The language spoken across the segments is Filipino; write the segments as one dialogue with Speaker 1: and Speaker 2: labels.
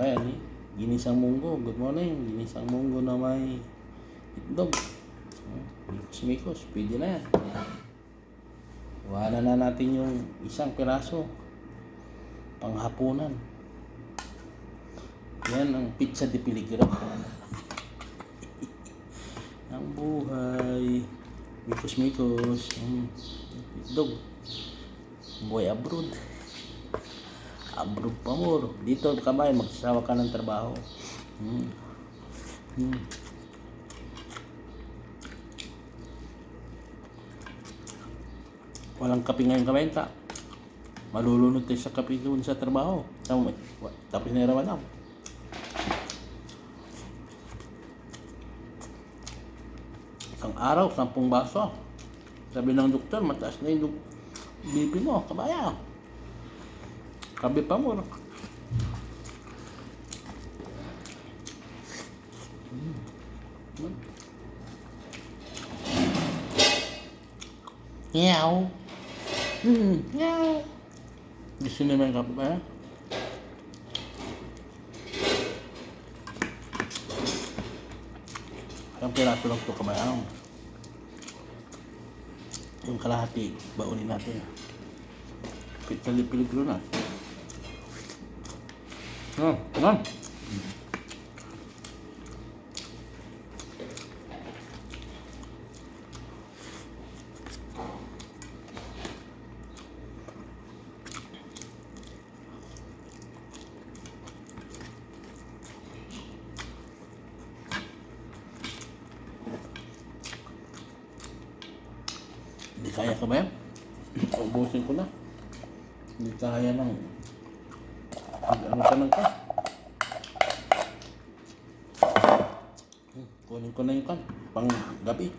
Speaker 1: Ayan, ginisang munggo. Good morning. Ginisang munggo na may itlog. Mikos-mikos. Pwede na yan. Iwanan na natin yung isang piraso. Panghapunan. Yan ang pizza de Pilgrim. Ang buhay. Mikos-mikos. Itlog. Buhay abroad. Abroad pa mo. Dito ka ba, magsasawa ka ng trabaho. Walang kape ngayon kabenta. Malulunod tayo sa kape doon sa trabaho. Tapos na yung Ramadan. Isang araw, 10 baso. Sabi ng doktor, mataas na yung BP mo, kabaya. Kabe pa mo. Meow. Meow. Gusto naman kape ba? Ang piraso lang ito kabaya. Yung kalahati, baunin natin. Pizza de Pilgrim na. Ano? Hindi kaya ka ba yan? Ubusin ko na. Hindi kaya ng ano ka nang ka. Kunin ko na yung kan pang gabi.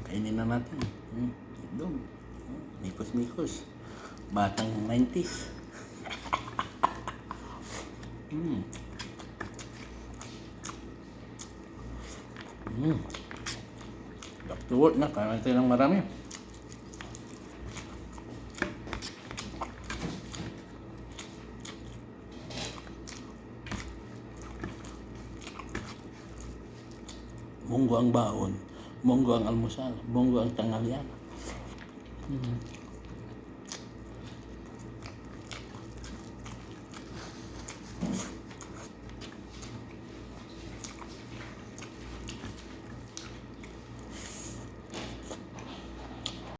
Speaker 1: Kainin na natin. Itlog. Mikos-mikos. Batang 90s. Back to work na. Kaya tayo ng marami. Munggo ang baon. Munggo ang almusal. Munggo ang tanghalian.